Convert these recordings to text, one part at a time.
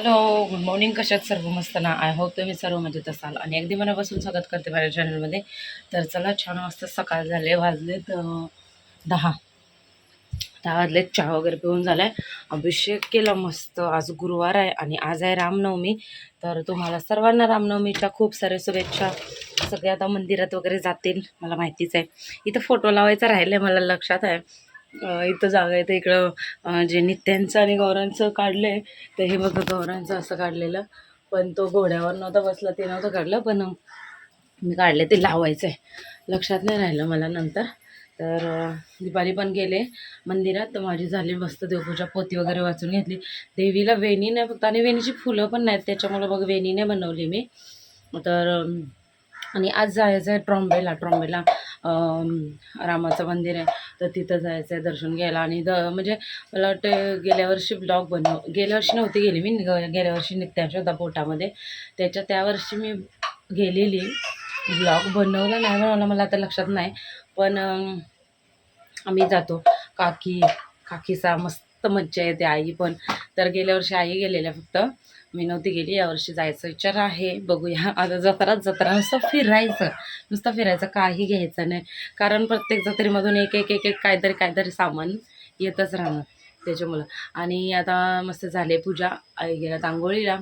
Hello, good morning. कशात सर्व मस्त ना? आय होप तुम्ही सर्व मजेत असाल आणि अगदी मनापासून स्वागत करते माझ्या चॅनलमध्ये. तर चला, छान मस्त सकाळ झाले, वाजलेत 10 वाजलेत. चहा वगैरे पिऊन झालाय, अभिषेक केला मस्त. आज गुरुवार आहे आणि आज आहे रामनवमी. तर तुम्हाला सर्वांना रामनवमीच्या खूप साऱ्या शुभेच्छा. सगळे आता मंदिरात वगैरे जातील, मला माहितीच आहे. इथं फोटो लावायचा राहिलं आहे, मला लक्षात आहे. इथं जागा आहे तर इकडं जे नित्यांचं आणि गौरांचं काढलं आहे. तर हे बघा, गौरांचं असं काढलेलं, पण तो घोड्यावर नव्हता बसला, ते नव्हतं काढलं, पण मी काढले. ते लावायचं आहे, लक्षात नाही राहिलं मला नंतर. तर दीपाली पण गेले मंदिरात, तर माझी झाली मस्त देवपूजा. पोती वगैरे वाचून घेतली. देवीला वेणी नाही फक्त, आणि वेणीची फुलं पण नाहीत, त्याच्यामुळं बघ वेणी नाही बनवली मी. तर आणि आज जायचं आहे ट्रॉम्बेला रामाचं मंदिर आहे, तर तिथं जायचं आहे दर्शन घ्यायला. आणि म्हणजे मला वाटतं गेल्या वर्षी गेल्या वर्षी नव्हती गेली मी, गेल्या वर्षी नित्यांश होता पोटामध्ये, त्या वर्षी मी गेलेली. ब्लॉग बनवला मला आता लक्षात नाही, पण आम्ही जातो. काकीचा मस्त मज्जा येते, आई पण. तर गेल्या वर्षी आई गेलेल्या, फक्त मी नव्हती गेली. यावर्षी जायचं विचार आहे, बघूया. आता जत्रा नुसतं फिरायचं, काही घ्यायचं नाही, कारण प्रत्येक जत्रेमधून एक एक एक एक काहीतरी सामान येतच राहणार, त्याच्यामुळं. आणि आता मस्त झाले पूजा, आई गेला आंघोळीला.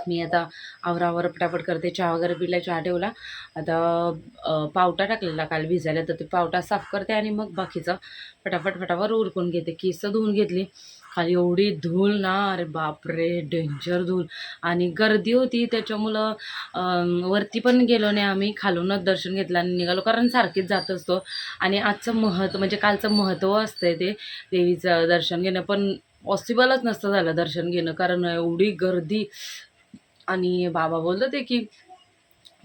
मी आता आवरावर पटापट करते. चहा वगैरे पिला, चहा ठेवला. आता पावटा टाकलेला काल भिजायला, तर ते पावटा साफ करते आणि मग बाकीचं फटाफट उरकून घेते. केस धुवून घेतली. खाली एवढी धूळ ना, अरे बापरे, डेंजर धूळ. आणि गर्दी होती, त्याच्यामुळं वरती पण गेलो नाही आम्ही, खालूनच दर्शन घेतलं आणि निघालो, कारण सारखीच जात असतो. आणि आजचं महत्त्व म्हणजे कालचं महत्त्व असतंय ते देवीचं दर्शन घेणं, पण पॉसिबलच नसतं झालं दर्शन घेणं, कारण एवढी गर्दी. आणि बाबा बोलत होते की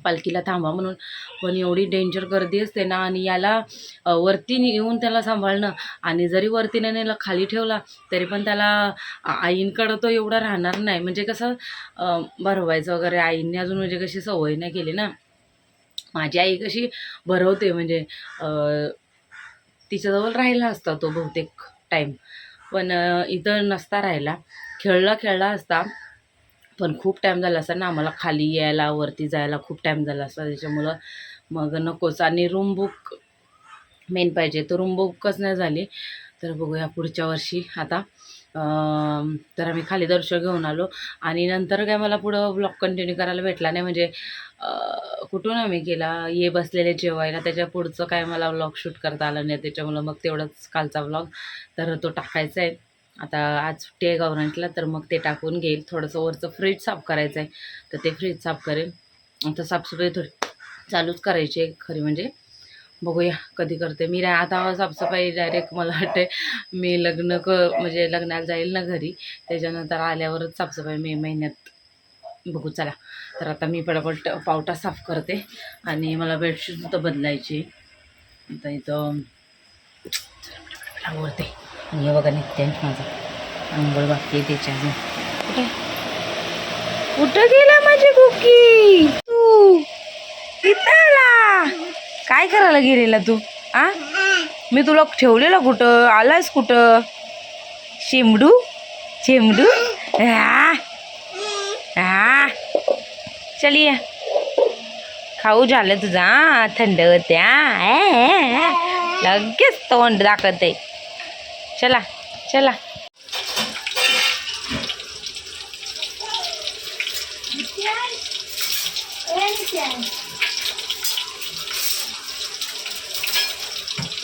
पालखीला थांबा म्हणून, पण एवढी डेंजर गर्दी असते ना. आणि याला वरती येऊन त्याला सांभाळणं, आणि जरी वरती नाही नेलं, खाली ठेवला, तरी पण त्याला आईंकडं तो एवढा राहणार नाही. म्हणजे कसं भरवायचं वगैरे आईंनी अजून म्हणजे कशी सवय नाही केली ना. माझी आई कशी भरवते, म्हणजे तिच्याजवळ राहिला असता तो बहुतेक टाईम, पण इथं नसता राहिला. खेळला असता, पण खूप टाईम झाला असता ना आम्हाला खाली यायला, वरती जायला खूप टाईम झाला असता, त्याच्यामुळं मग नकोच. आणि रूम बुक मेन पाहिजे, तर रूम बुकच नाही झाली. तर बघूया पुढच्या वर्षी आता. तर आम्ही खाली दर्शन घेऊन आलो, आणि नंतर काय मला पुढं ब्लॉग कंटिन्यू करायला भेटला नाही. म्हणजे कुठून आम्ही गेला, ये बसलेले जेवायला, त्याच्या पुढचं काय मला व्लॉग शूट करता आलं नाही, त्याच्यामुळं मग तेवढंच कालचा व्लॉग, तर तो टाकायचा आहे. आता आज सुट्टी आहे गव्हर्नमेंटला, तर मग ते टाकून घेईल. थोडंसं वरचं फ्रीज साफ करायचं आहे, तर ते फ्रीज साफ करेल. आता साफसफाई थोडी चालूच करायची आहे खरी म्हणजे. बघूया कधी करते मी. आता साफसफाई डायरेक्ट मला वाटते मी म्हणजे लग्नाला जाईल ना घरी, त्याच्यानंतर आल्यावरच साफसफाई मे महिन्यात बघू. चला, तर आता मी पटापट पावटा साफ करते, आणि मला बेडशीटसुद्धा बदलायची. आता इथं आवडते. आणि हे बघा नित्यांश माझा आंघोळ बाकी आहे त्याच्या अजून. कुठं गेला माझी कुकी? तू इथं आला? काय करायला गेलेला तू? मी तुला ठेवलेला कुठं? आलास कुठं? शेमडू चल ये, खाऊ झालं तुझा, थंड होत्या, लगेच तोंड दाखवते. चला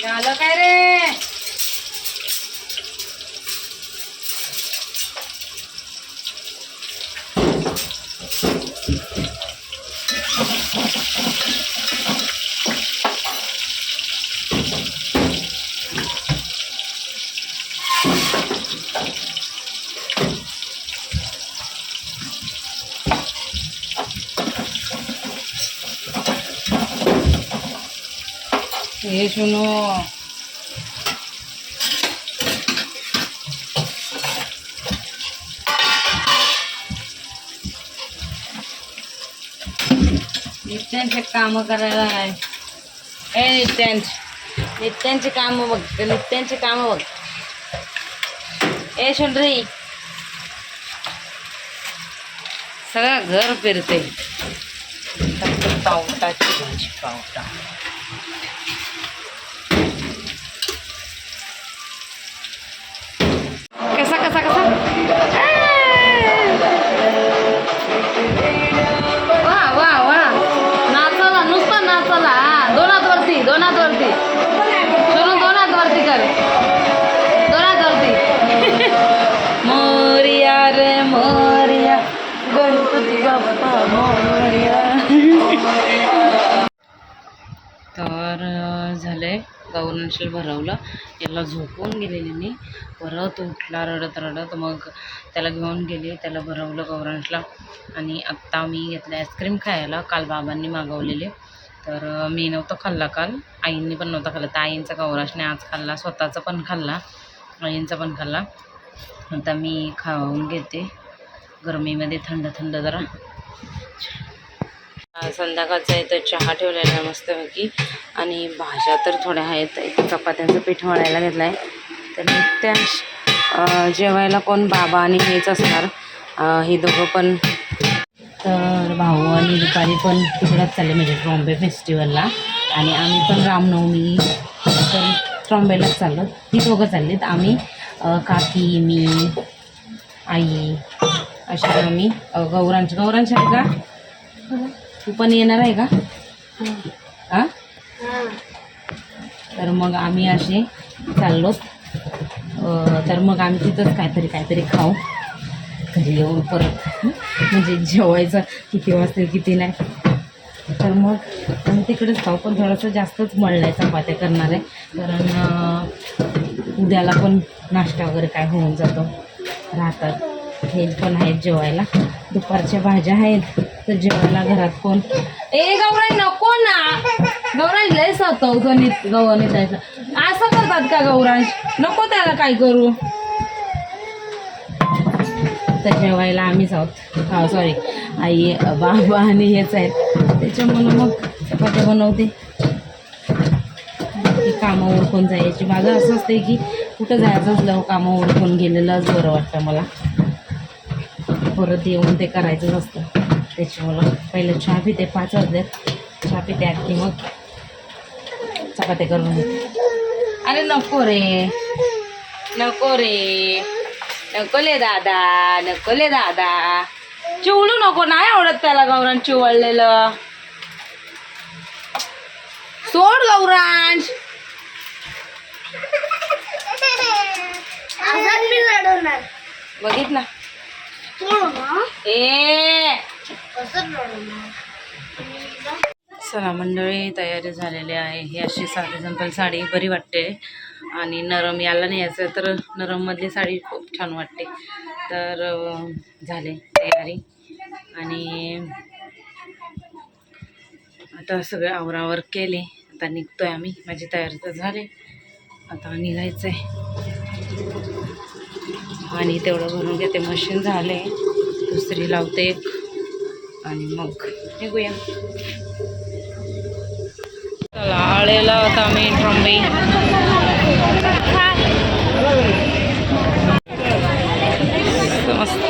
झालं काय रे? ये सुनो, नित्यांचे काम करायला आहे. नित्यांचे काम बघ, नित्यांचे काम बघ. ए सुंदरी, सगळा घर फिरते. पावटाची भाजी, पावटा. कसा कसा कसा वा वा वा. नाचाला नुसता नाचाला. दोन हात वरती, दोन हात वरती. सोनू दोन हात वरती कर, दोन हात वरती. मोरया रे मोरया, गणपती बाप्पा मोरया. तर झालंय, गौरांशील भरवलं. याला झोपून गेलेली मी. परत उठला रडत रडत. मग त्याला घेऊन गेली, त्याला भरवलं गौरांशला. आणि आत्ता मी घेतलं आईस्क्रीम खायला. काल बाबांनी मागवलेले, तर मी नव्हतं खाल्ला काल. आईंनी पण नव्हता खाल्ला. तर आईंचा गौराशने आज खाल्ला, स्वतःचा पण खाल्ला, आईंचा पण खाल्ला. आता मी खाऊन घेते गरमीमध्ये, थंड थंड जरा. संध्याकाळचा इथं चहा ठेवलेला आहे मस्तपैकी. आणि भाज्या तर थोड्या आहेत. इथं चपात्यांचं पीठ मळायला घेतलं आहे. तर त्या जेवायला कोण बाबा आणि हेच असणार, हे दोघं पण. तर भाऊ आणि दुपारी पण तिकडंच चालले, म्हणजे ट्रॉम्बे फेस्टिवलला. आणि आम्ही पण रामनवमी तर ट्रॉम्बेलाच चाललो. ही दोघं चाललीत. आम्ही काकी, मी, आई अशा आम्ही. गौरांश आहे का? तू पण येणार आहे का? हां. तर मग आम्ही असे चाललो. तर मग आम्ही तिथंच काहीतरी खाऊ घरी येऊन परत. म्हणजे जेवायचं किती वाजता किती नाही. तर मग आम्ही तिकडेच खाऊ. पण थोडंसं जास्तच मळलं आहे, चपात्या करणार आहे. कारण उद्याला पण नाश्ता वगैरे काय होऊन जातो, राहतात. हे पण आहेत जेवायला. दुपारच्या भाज्या आहेत. तर जेवायला घरात कोण. गौराई नको ना, गौरांश लय सतवतो गव्हाणीत असं करतात का गौरांश? नको त्याला काय करू. तर जेवायला आम्हीच आहोत. सॉरी, आई बाबा आणि हेच आहेत. त्याच्यामुळं मग चपात्या बनवते. कामं उरकून जायची. माझं असं असते की कुठं जायचं असलं कामं उरकून गेलेलंच बरं वाटतं मला. परत येऊन ते करायचंच असतं. त्याच्यामुळं पहिलं चहा पिते, 5 वाजल्यात चहा पिते. आणखी मग चपात्या करून घेते. अरे नको रे, नको रे, नकोले दादा, नकोले दादा. चिवळू नको, नाही आवडत त्याला गौरांश चिवळलेलं. सोड गौरांश. बघितलं चला मंडळी, तयारी झालेली आहे. ही अशी साधी सिंपल साडी बरी वाटते. आणि नरम याला नाही यायचं तर नरममधली साडी खूप छान वाटते. तर झाले तयारी. आणि आता सगळं आवरावर केले. आता निघतोय आम्ही. माझी तयारी तर झाली, आता निघायचं आहे. आणि तेवढं भरून घेते. मशीन झाले, दुसरी लावते एक आणि मग निघूया. चला आळेला होता आम्ही ट्रॉम्बे. मस्त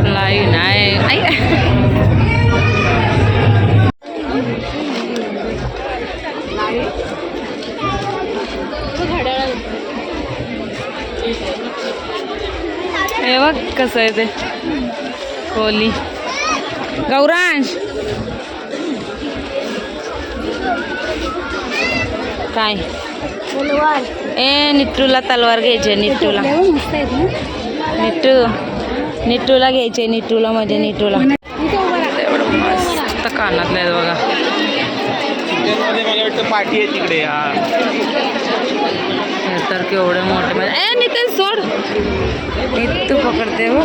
लाईन आहे. हे बघ कसं आहे ते कोली. गौरांश काय निट्टूला तलवार घ्यायची. निट्टूला निट्टूला घ्यायचे. निट्टूला म्हणजे निट्टूला एवढं मस्त कानातलं आहे बघा. पाठी आहे तिकडे. तर केवढे मोठे. नितीन सोड, तू पकडते हो.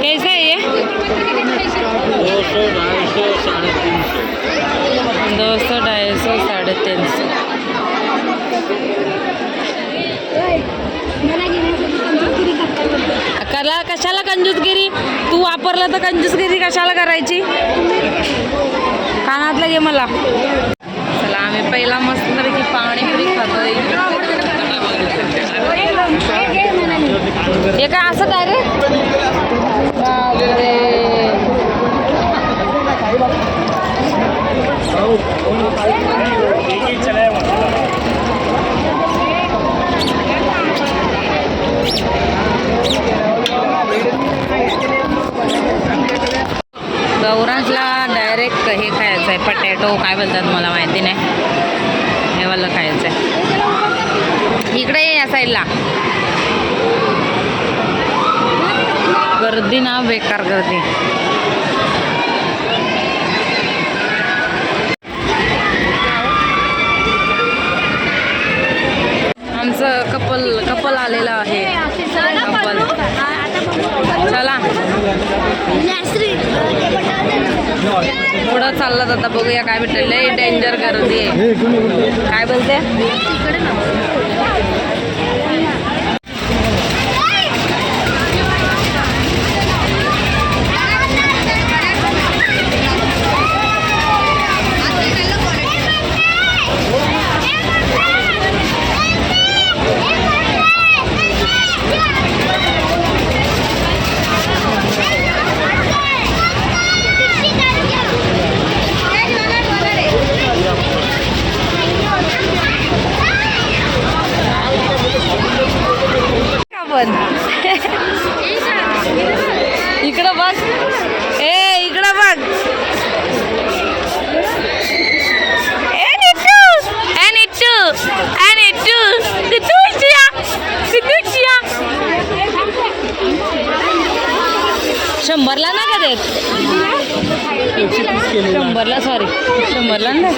कैसा है ये? 200, 250, 350. 200, 250, 350. कशाला कंजूसगिरी, तू वापरलं तर कंजूसगिरी कशाला करायची. कानातलं घे मला. चला आम्ही पहिला मस्त की पाणीपुरी खातोय. हे काय असं काय रे. गौरांजला डायरेक्ट हे खायचं आहे, पटॅटो काय बोलतात मला माहिती नाही, हे वाला खायचं आहे. इकडे ये या साईडला. गर्दी ना बेकार गर्दी. आमचं कपल आलेलं आहे. कपल चला पुढं चाललं आता बघूया काय भेटेल. लय डेंजर गर्दी आहे. काय बोलते. इकडं बघ. इकडं बघ. शंभरला ना का देत. शंभरला सॉरी 100ला ना.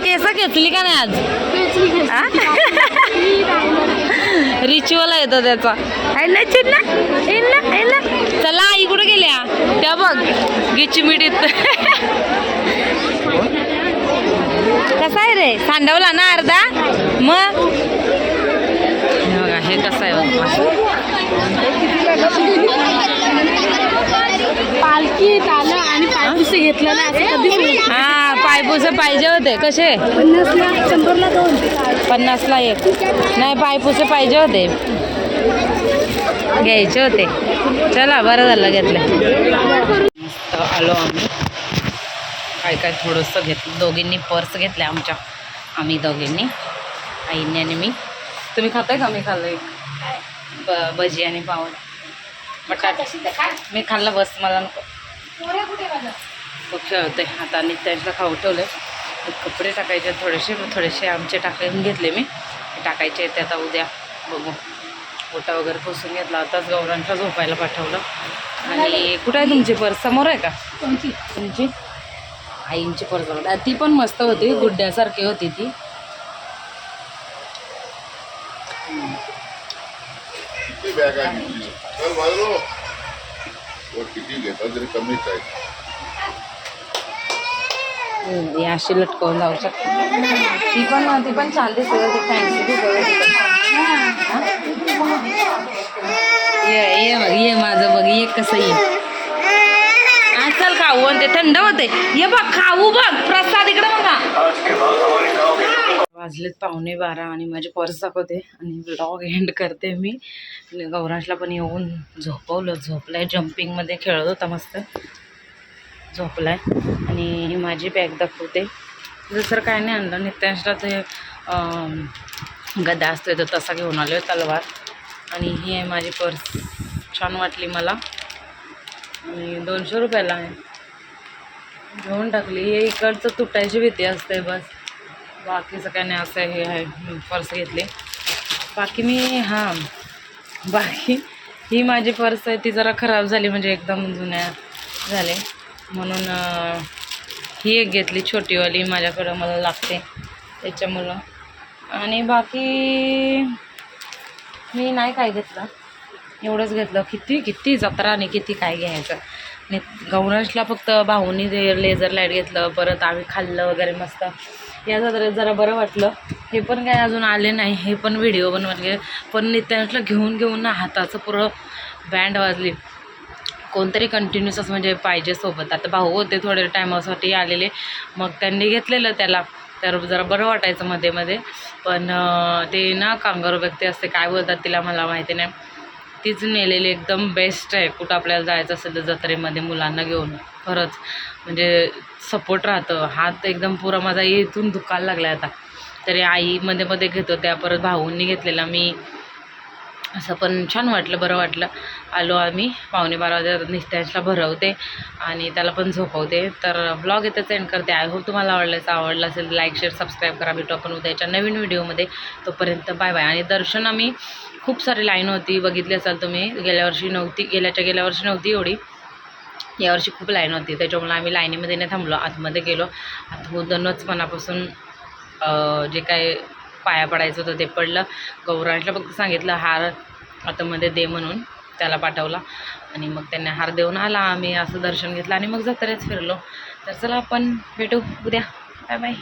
केस घेतली का नाही आज. रिच्युअल येतो त्याचा. चला आई कुठे गेल्या त्या बघ. गिचमिडीत कसा आहे रे. सांडवला ना अर्धा. मग बघा हे कसं आहे पालखी तालं आणि पायपुसे घेतलं ना असं कधी. हा पायपुसे पाहिजे होते. कसे 50ला 100ला 2. 50ला 1. नाही पायपुसे पाहिजे होते. घ्यायचे होते. चला बरं झालं घेतलं. मस्त आलो आम्ही. काय थोडंसं घेतलं. दोघींनी पर्स घेतल्या आमच्या. आम्ही दोघींनी आईने आणि मी. तुम्ही खाताय का. मी खाल्लं भजी आणि पावड बटाटा. मी खाल्लं बस मला नको. खूप खेळते आता. नित्यांशला खाऊ ठेवलं. कपडे टाकायचे थोडेसे आमचे टाकून घेतले मी. टाकायचे ते आता उद्या बघू. ओटा वगैरे पुसून घेतला. आताच गौरांच्या झोपायला पाठवलं. आणि कुठं आहे तुमची पर्स. समोर आहे का तुमची. आईंची पर्स बघा. ती पण मस्त होती. गुड्ड्यासारखी होती ती. अशी लटकवून जाऊ शकते. ती पण छान दिसते. फॅन्सी ये माझं बघ. ये कसं ये. चल खाऊ. आणि ते थंड होते. ये बघ खाऊ बघ. प्रसाद इकडे बघा. वाजलेत 11:15 आणि माझी पर्स दाखवते आणि व्लॉग एंड करते मी. गौरांशला पण येऊन झोपवलं. झोपलाय. जम्पिंगमध्ये खेळत होता मस्त. झोपलाय. आणि माझी बॅग दाखवते. दुसरं काय नाही आणलं. नित्यांशला ते गदा असतोय तर तसा घेऊन आलो तलवार. आणि ही आहे माझी पर्स. छान वाटली मला. आणि 200 रुपयाला आहे. घेऊन टाकली. हे इकडचं तुटायची भीती असते बस. बाकीचं काय नाही. असं हे आहे. पर्स घेतली. बाकी ही माझी पर्स आहे. ती जरा खराब झाली म्हणजे एकदम जुन्या झाले म्हणून ही एक घेतली छोटीवाली. माझ्याकडं मला लागते त्याच्यामुळं. आणि बाकी मी नाही काय घेतलं. एवढंच घेतलं. किती जत्रा आणि किती काय घ्यायचं. आणि गौरांशला फक्त भाऊनी लेझर लाईट घेतलं. परत आम्ही खाल्लं वगैरे मस्त. या जत्रेत जरा बरं वाटलं. हे पण काय अजून आले नाही, हे पण व्हिडिओ बनवले, पण नित्यानसला घेऊन ना हाताचं पुरं बँड वाजली. कोणतरी कंटिन्यूस म्हणजे पाहिजे सोबत. आता भाऊ होते थोड्या टायमासाठी आलेले, मग त्यांनी घेतलेलं त्याला, तर जरा बरं वाटायचं मध्ये मध्ये. पण ते ना कांगारू व्यक्ती असते, काय बोलतात तिला मला माहिती नाही, तीच नेलेली एकदम बेस्ट आहे. कुठं आपल्याला जायचं असेल तर जत्रेमध्ये मुलांना घेऊन, खरंच म्हणजे सपोर्ट राहतं. हात एकदम पुरा माझा इथून दुखायला लागला आता. तरी आई मध्ये मध्ये घेत होत्या, परत भाऊंनी घेतलेला, मी असं पण छान वाटलं, बरं वाटलं. आलो आम्ही 11:15 नित्यांशला भरवते आणि त्याला पण झोपवते. तर ब्लॉग इथंच एंड करते. आय होप तुम्हाला आवडलं असेल, लाईक शेअर सबस्क्राईब करा. भेटू आपण उद्याच्या नवीन व्हिडिओमध्ये. तोपर्यंत बाय बाय. आणि दर्शन आम्ही खूप सारी लाईन होती, बघितली असाल तुम्ही. गेल्या वर्षी नव्हती एवढी, यावर्षी खूप लाईन होती, त्याच्यामुळे आम्ही लाईनीमध्ये नाही थांबलो, आतमध्ये गेलो. आतमधूनच मनापासून जे काय पाया पडायचं होतं ते पडलं. गौरांशला फक्त सांगितलं हार आतमध्ये दे म्हणून, त्याला पाठवला आणि मग त्यांनी हार देऊन आला. आम्ही असं दर्शन घेतलं आणि मग जत्रेत फिरलो. तर चला आपण भेटू उद्या. Bye bye.